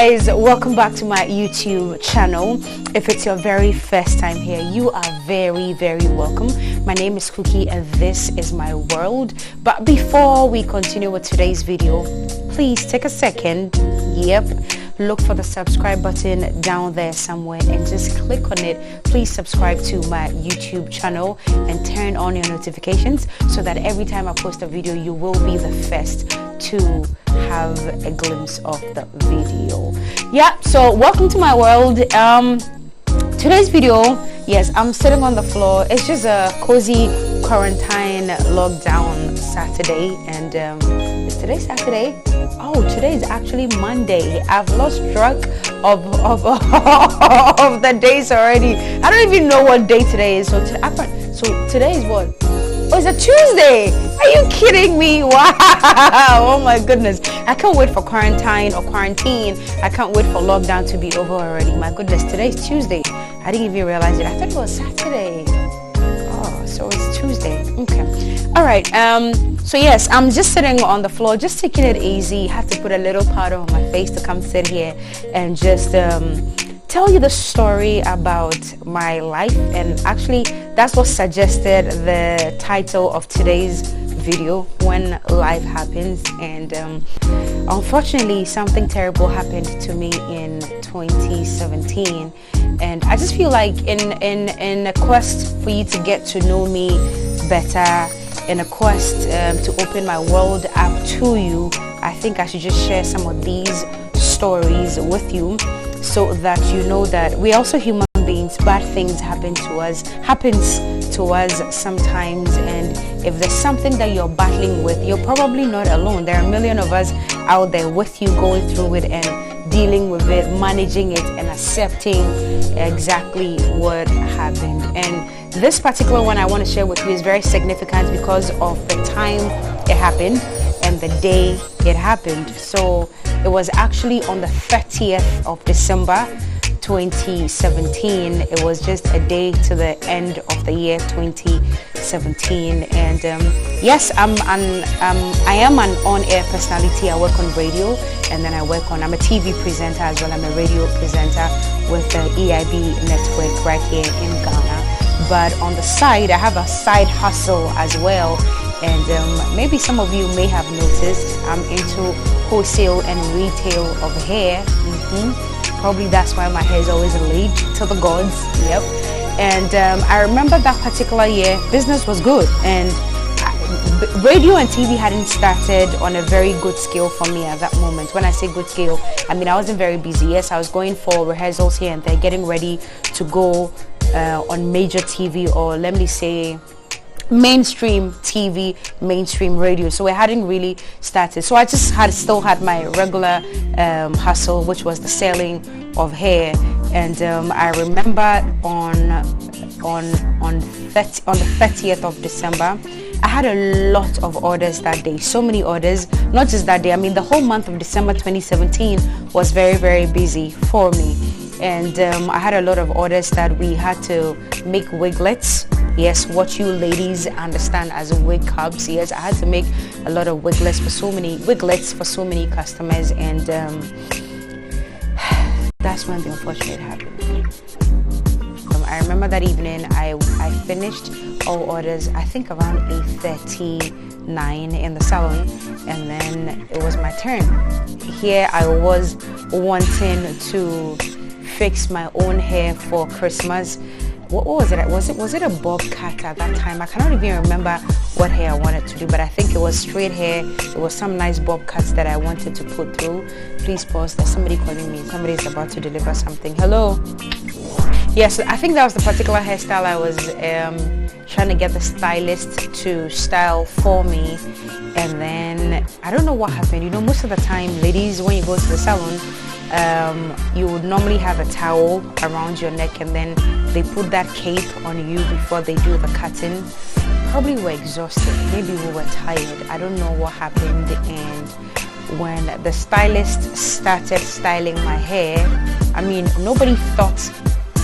guys, welcome back to my YouTube channel. If it's your very first time here, you are very welcome. My name is Cookie and this is my world. But before we continue with today's video, please take a second. Look for the subscribe button down there somewhere and just click on it. Please subscribe to my YouTube channel and turn on your notifications so that every time I post a video, you will be the first to have a glimpse of the video. So welcome to my world. Today's video, yes, I'm sitting on the floor. It's just a cozy quarantine lockdown Saturday, and is today Saturday? Oh, today is actually Monday. I've lost track of the days already. I don't even know what day today is. So today is what? Oh, it's a Tuesday. Are you kidding me? Wow. Oh my goodness. I can't wait for quarantine. I can't wait for lockdown to be over already. My goodness, today is Tuesday. I didn't even realize it. I thought it was Saturday. Oh, so it's Tuesday. Okay. All right. So yes, I'm just sitting on the floor, just taking it easy. Had to put a little powder on my face to come sit here and just tell you the story about my life. And actually, that's what suggested the title of today's video, When Life Happens. And unfortunately, something terrible happened to me in 2017. And I just feel like in a quest for you to get to know me better, in a quest to open my world up to you, I think I should just share some of these stories with you so that you know that we're also human beings. Bad things happens to us sometimes, and if there's something that you're battling with, you're probably not alone. There are a million of us out there with you, going through it and dealing with it, managing it and accepting exactly what happened. And this particular one I want to share with you is very significant because of the time it happened and the day it happened. So it was actually on the 30th of December 2017. It was just a day to the end of the year 2017. And yes, I am an on-air personality. I work on radio, and then I'm a TV presenter as well. I'm a radio presenter with the EIB network right here in Ghana. But on the side, I have a side hustle as well. And maybe some of you may have noticed I'm into wholesale and retail of hair. Probably that's why my hair is always laid to the gods. And I remember that particular year, business was good, and radio and TV hadn't started on a very good scale for me at that moment. When I say good scale, I mean I wasn't very busy. Yes, I was going for rehearsals here and there, getting ready to go on major TV, or let me say mainstream TV, mainstream radio. So I hadn't really started. So I just still had my regular hustle, which was the selling of hair. And I remember on the 30th of December, I had a lot of orders that day. So many orders, not just that day. I mean, the whole month of December 2017 was very busy for me. And I had a lot of orders that we had to make wiglets. Yes, what you ladies understand as wig cubs. Yes, I had to make a lot of wiglets for so many customers, and that's when the unfortunate happened. I remember that evening I finished all orders, I think around 8:39 in the salon, and then it was my turn. Here I was wanting to fix my own hair for Christmas. What was it? Was it a bob cut at that time? I cannot even remember what hair I wanted to do, but I think it was straight hair. It was some nice bob cuts that I wanted to put through. Please pause. There's somebody calling me. Somebody's about to deliver something. Hello? Yes, I think that was the particular hairstyle I was trying to get the stylist to style for me. And then I don't know what happened. You know, most of the time, ladies, when you go to the salon, you would normally have a towel around your neck, and then they put that cape on you before they do the cutting. Probably were exhausted, maybe we were tired, I don't know what happened. And when the stylist started styling my hair, I mean, nobody thought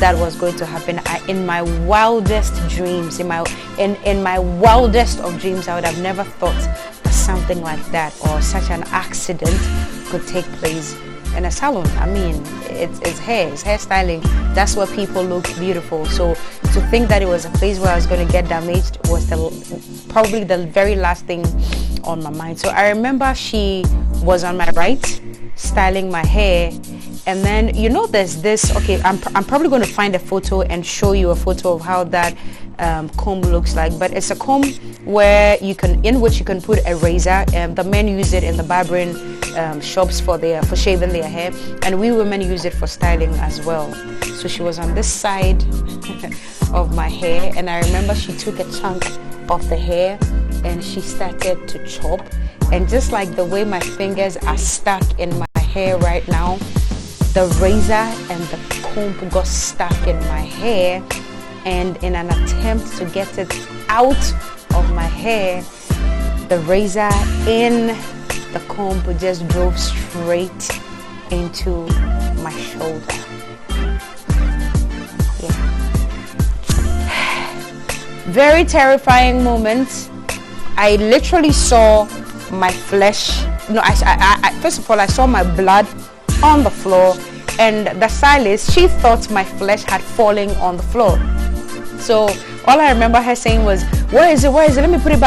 that was going to happen. In my wildest dreams, in my wildest of dreams, I would have never thought that something like that or such an accident could take place in a salon. I mean, it's hair styling. That's where people look beautiful. So to think that it was a place where I was going to get damaged was probably the very last thing on my mind. So I remember she was on my right, styling my hair. And then, you know, there's this, okay, I'm probably going to find a photo and show you a photo of how that comb looks like. But it's a comb in which you can put a razor. The men use it in the barbering shops for shaving their hair, and we women use it for styling as well. So she was on this side of my hair, and I remember she took a chunk of the hair and she started to chop. And just like the way my fingers are stuck in my hair right now, the razor and the comb got stuck in my hair, and in an attempt to get it out of my hair, the razor in the comb just drove straight into my shoulder. Yeah. Very terrifying moment. I literally saw my flesh. No, I first of all, I saw my blood on the floor, and the stylist, she thought my flesh had fallen on the floor. So all I remember her saying was, where is it, let me put it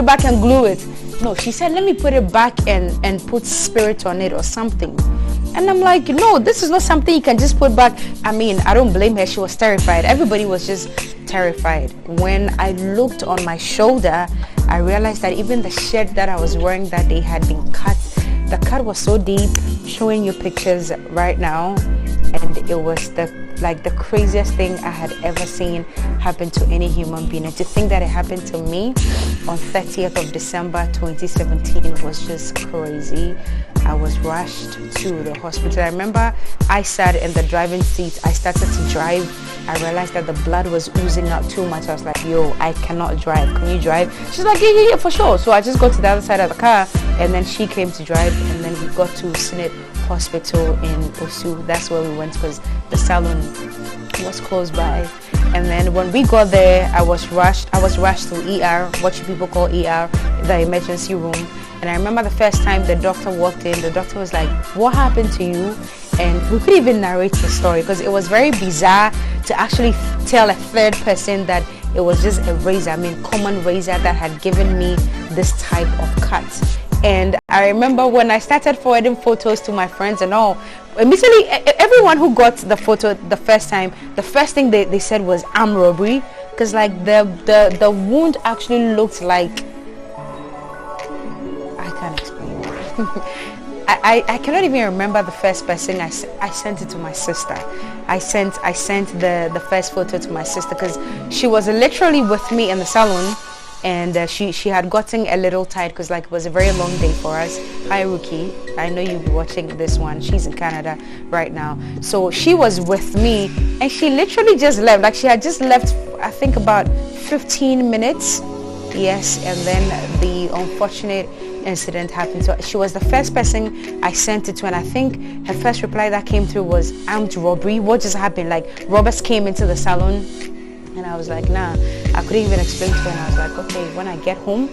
back and glue it. No, she said, let me put it back and put spirit on it or something. And I'm like, no, this is not something you can just put back. I mean, I don't blame her. She was terrified. Everybody was just terrified. When I looked on my shoulder, I realized that even the shirt that I was wearing that day had been cut. The cut was so deep, showing you pictures right now, and it was the craziest thing I had ever seen happen to any human being. And to think that it happened to me on 30th of December 2017 was just crazy. I was rushed to the hospital. I remember I sat in the driving seat. I started to drive. I realized that the blood was oozing out too much. I was like, yo, I cannot drive. Can you drive? She's like, yeah, for sure. So I just got to the other side of the car, and then she came to drive, and then we got to Snit Hospital in Osu. That's where we went because the salon was close by. And then when we got there, I was rushed to ER, what you people call ER, the emergency room. And I remember the first time the doctor walked in, the doctor was like, what happened to you? And we couldn't even narrate the story because it was very bizarre to actually tell a third person that it was just a razor, common razor that had given me this type of cut. And I remember when I started forwarding photos to my friends and all, immediately everyone who got the photo the first time, the first thing they said was armed robbery, because like the wound actually looked like, I can't explain it. I cannot even remember the first person. I sent it to my sister. I sent the first photo to my sister because she was literally with me in the salon. And she had gotten a little tired because like it was a very long day for us. Hi Rookie, I know you'll be watching this one. She's in Canada right now. So she was with me and she literally just left. Like she had just left, I think about 15 minutes. Yes, and then the unfortunate incident happened. So she was the first person I sent it to, and I think her first reply that came through was armed robbery. What just happened? Like robbers came into the salon. And I was like, nah, I couldn't even explain to her. And I was like, okay, when I get home,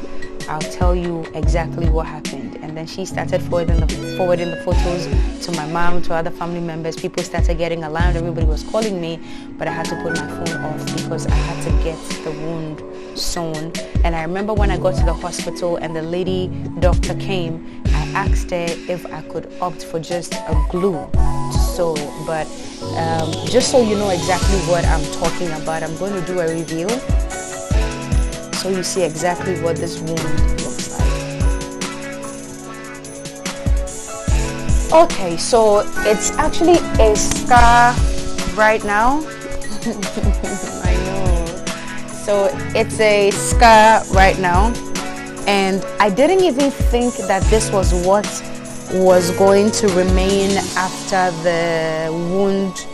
I'll tell you exactly what happened. And then she started forwarding the photos to my mom, to other family members. People started getting alarmed. Everybody was calling me, but I had to put my phone off because I had to get the wound sewn. And I remember when I got to the hospital and the lady doctor came, I asked her if I could opt for just a glue to sew it. But just so you know exactly what I'm talking about, I'm going to do a review so you see exactly what this wound looks like. Okay, so it's actually a scar right now. I know. So it's a scar right now, and I didn't even think that this was what was going to remain after the wound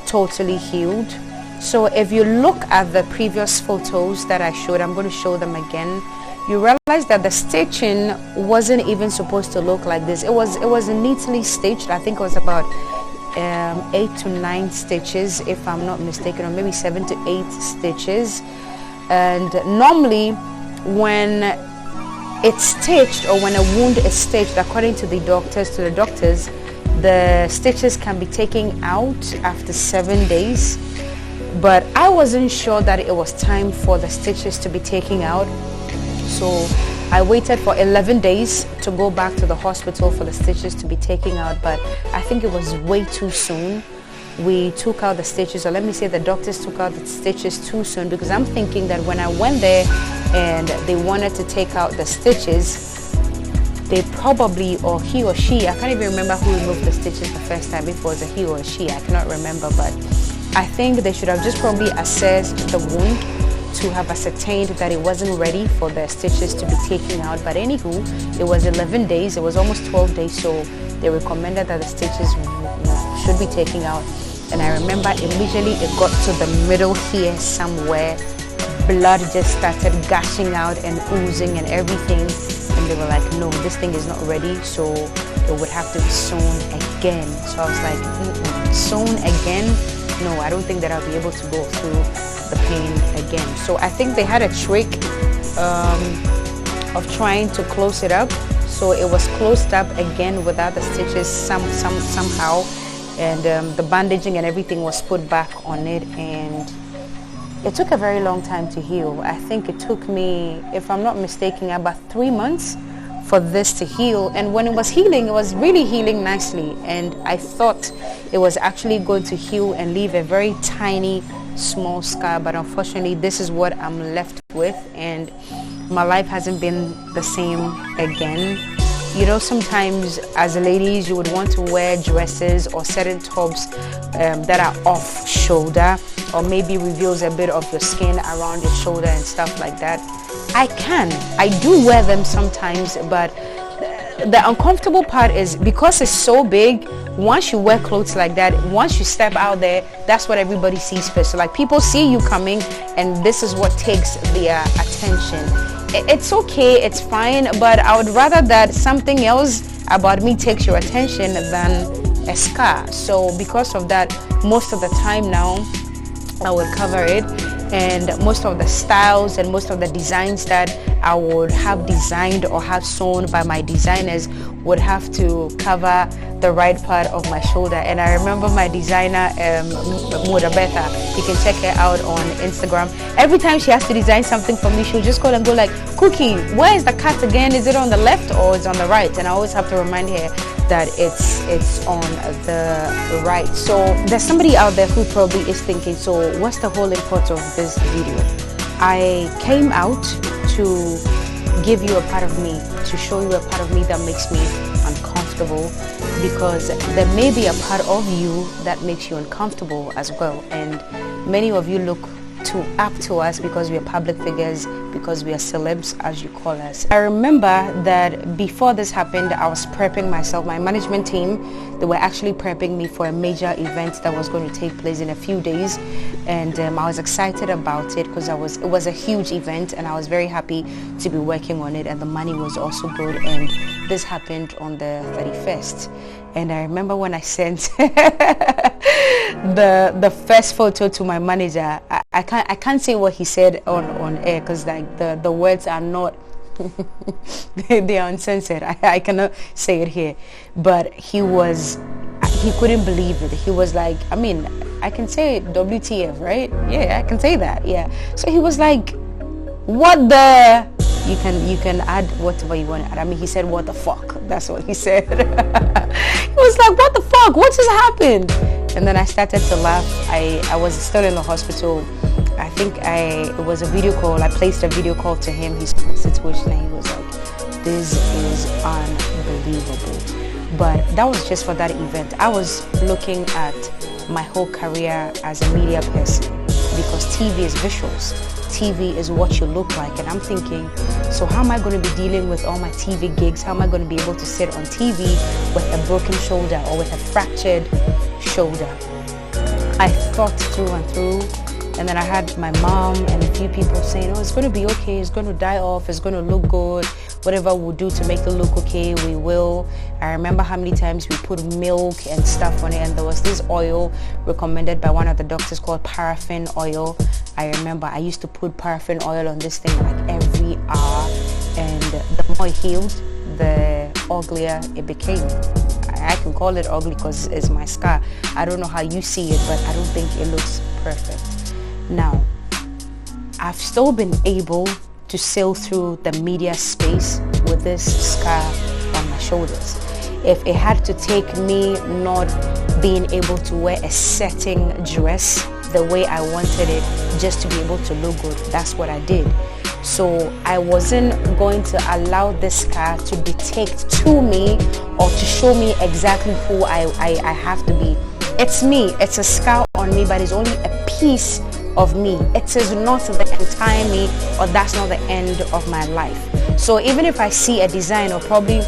totally healed. So if you look at the previous photos that I showed, I'm going to show them again. You realize that the stitching wasn't even supposed to look like this. It was neatly stitched. I think it was about 8 to 9 stitches, if I'm not mistaken, or maybe 7 to 8 stitches. And normally when it's stitched, or when a wound is stitched, according to the doctors, the stitches can be taken out after 7 days, but I wasn't sure that it was time for the stitches to be taken out. So I waited for 11 days to go back to the hospital for the stitches to be taken out, but I think it was way too soon. We took out the stitches, or let me say the doctors took out the stitches too soon, because I'm thinking that when I went there and they wanted to take out the stitches, they probably, or he or she, I can't even remember who removed the stitches the first time, if it was a he or a she, I cannot remember, but I think they should have just probably assessed the wound to have ascertained that it wasn't ready for the stitches to be taken out. But anywho, it was 11 days, it was almost 12 days, so they recommended that the stitches should be taken out. And I remember immediately it got to the middle here somewhere, blood just started gushing out and oozing and everything, and they were like, no, this thing is not ready, so it would have to be sewn again. So I was like, sewn again? No, I don't think that I'll be able to go through the pain again. So I think they had a trick of trying to close it up, so it was closed up again without the stitches somehow, and the bandaging and everything was put back on it, and it took a very long time to heal. I think it took me, if I'm not mistaken, about 3 months for this to heal. And when it was healing, it was really healing nicely, and I thought it was actually going to heal and leave a very tiny small scar, but unfortunately this is what I'm left with, and my life hasn't been the same again. You know, sometimes as ladies you would want to wear dresses or certain tops that are off shoulder, or maybe reveals a bit of your skin around your shoulder and stuff like that. I do wear them sometimes, but the uncomfortable part is because it's so big, once you wear clothes like that, once you step out there, that's what everybody sees first. So like, people see you coming and this is what takes their attention. It's okay, it's fine, but I would rather that something else about me takes your attention than a scar. So because of that, most of the time now I will cover it, and most of the styles and most of the designs that I would have designed or have sewn by my designers would have to cover the right part of my shoulder. And I remember my designer, Modabetha, you can check her out on Instagram. Every time she has to design something for me, she'll just call and go like, Cookie, where is the cut again? Is it on the left or is it on the right? And I always have to remind her that it's on the right. So there's somebody out there who probably is thinking, so what's the whole import of this video? I came out to give you a part of me, to show you a part of me that makes me uncomfortable, because there may be a part of you that makes you uncomfortable as well. And many of you look up to us because we are public figures, because we are celebs, as you call us. I remember that before this happened, I was prepping myself. My management team, they were actually prepping me for a major event that was going to take place in a few days, and I was excited about it because it was a huge event, and I was very happy to be working on it, and the money was also good. And this happened on the 31st, and I remember when I sent the first photo to my manager, I can't say what he said on air because like the words are not they are uncensored. I cannot say it here, but he couldn't believe it. He was like, I mean, I can say WTF, right? Yeah, I can say that. Yeah. So he was like, what the, you can add whatever you want to add. I mean, he said, what the fuck? That's what he said. He was like, what the fuck? What just happened? And then I started to laugh. I was still in the hospital. I think it was a video call. I placed a video call to him. His situation, and he was like, this is unbelievable. But that was just for that event. I was looking at my whole career as a media person, because TV is visuals. TV is what you look like, and I'm thinking, so how am I going to be dealing with all my TV gigs? How am I going to be able to sit on TV with a broken shoulder or with a fractured shoulder? I thought through and through, and then I had my mom and a few people saying, oh, it's going to be okay, it's going to die off, it's going to look good, whatever we'll do to make it look okay, we will. I remember how many times we put milk and stuff on it, and there was this oil recommended by one of the doctors called paraffin oil. I remember I used to put paraffin oil on this thing like every hour, and the more it healed, the uglier it became. I can call it ugly because it's my scar. I don't know how you see it, but I don't think it looks perfect. Now, I've still been able to sail through the media space with this scar on my shoulders. If it had to take me not being able to wear a certain dress the way I wanted it just to be able to look good, that's what I did. So I wasn't going to allow this scar to dictate to me or to show me exactly who I have to be. It's me. It's a scar on me, but it's only a piece of me. It is not the entire me, or that's not the end of my life. So even if I see a design, or probably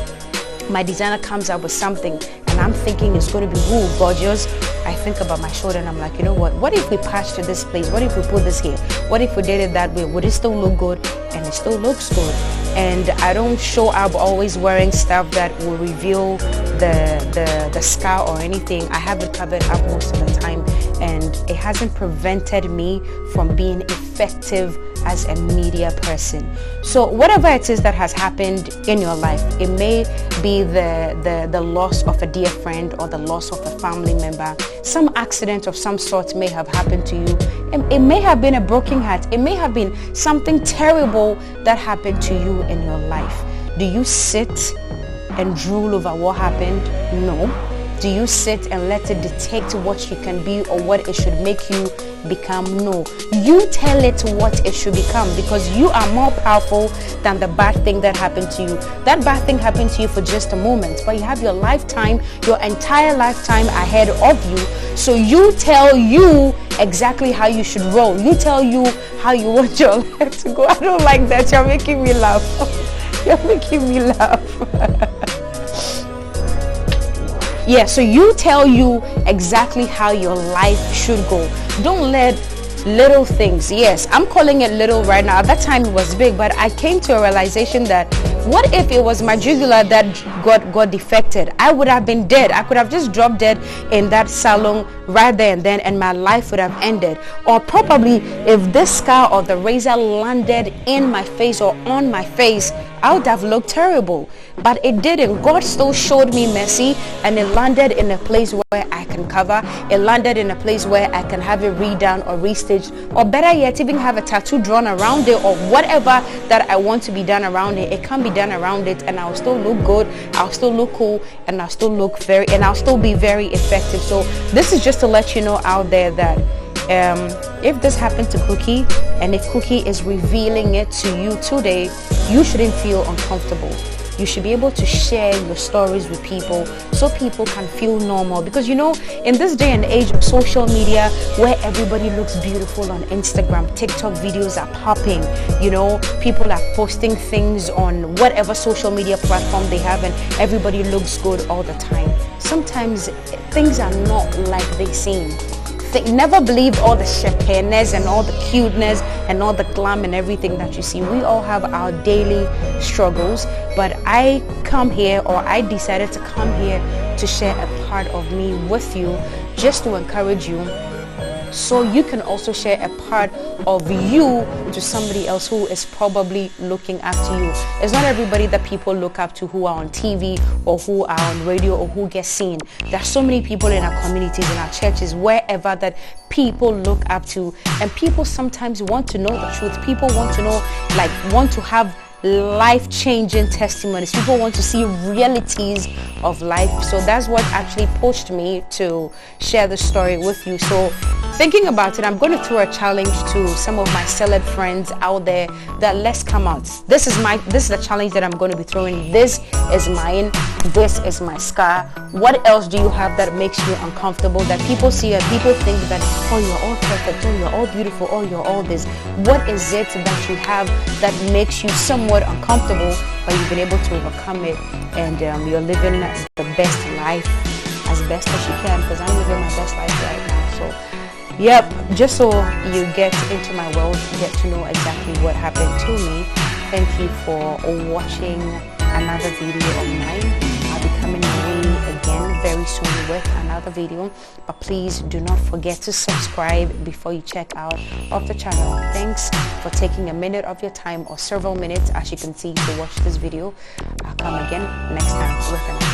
my designer comes up with something and I'm thinking it's going to be gorgeous, I think about my shoulder and I'm like, you know what if we patch to this place? What if we put this here? What if we did it that way? Would it still look good? And it still looks good. And I don't show up always wearing stuff that will reveal the scar or anything. I have it covered up most of the time, and it hasn't prevented me from being effective as a media person. So whatever it is that has happened in your life, it may be the loss of a dear friend or the loss of a family member. Some accident of some sort may have happened to you. It may have been a broken heart. It may have been something terrible that happened to you in your life. Do you sit and drool over what happened? No. Do you sit and let it dictate what you can be or what it should make you become? No. You tell it what it should become, because you are more powerful than the bad thing that happened to you. That bad thing happened to you for just a moment, but you have your lifetime, your entire lifetime ahead of you. So you tell you exactly how you should roll. You tell you how you want your life to go. I don't like that. You're making me laugh. You're making me laugh. Yeah, so you tell you exactly how your life should go. Don't let little things, yes, I'm calling it little right now. At that time it was big, but I came to a realization that what if it was my jugular that got defected? I would have been dead. I could have just dropped dead in that salon right there and then, and my life would have ended. Or probably if this scar or the razor landed in my face or on my face, I would have looked terrible, but it didn't. God still showed me mercy, and it landed in a place where I can cover. It landed in a place where I can have it redone or restaged, or better yet, even have a tattoo drawn around it, or whatever that I want to be done around it. It can be done around it, and I'll still look good. I'll still look cool, and I'll still look I'll still be very effective. So this is just to let you know out there that if this happened to Cookie, and if Cookie is revealing it to you today, you shouldn't feel uncomfortable. You should be able to share your stories with people so people can feel normal. Because you know, in this day and age of social media where everybody looks beautiful on Instagram, TikTok videos are popping, you know, people are posting things on whatever social media platform they have, and everybody looks good all the time. Sometimes things are not like they seem. Never believe all the champagness and all the cuteness and all the glam and everything that you see. We all have our daily struggles, but I come here, or I decided to come here to share a part of me with you, just to encourage you, so you can also share a part of you to somebody else who is probably looking up to you. It's not everybody that people look up to who are on TV or who are on radio or who get seen. There are so many people in our communities, in our churches, wherever, that people look up to, and people sometimes want to know the truth. People want to know, want to have life-changing testimonies. People want to see realities of life. So that's what actually pushed me to share the story with you. So thinking about it, I'm going to throw a challenge to some of my celeb friends out there that let's come out. This is the challenge that I'm going to be throwing. This is mine. This is my scar. What else do you have that makes you uncomfortable, that people see and people think that, oh, you're all perfect, oh, you're all beautiful, oh, you're all this? What is it that you have that makes you somewhat uncomfortable, but you've been able to overcome it, and you're living the best life as best as you can? Because I'm living my best life right now. So yep, just so you get into my world, get to know exactly what happened to me. Thank you for watching another video of mine. I'll be coming your way again very soon with another video, but please do not forget to subscribe before you check out of the channel. Thanks for taking a minute of your time, or several minutes as you can see, to watch this video. I'll come again next time with another.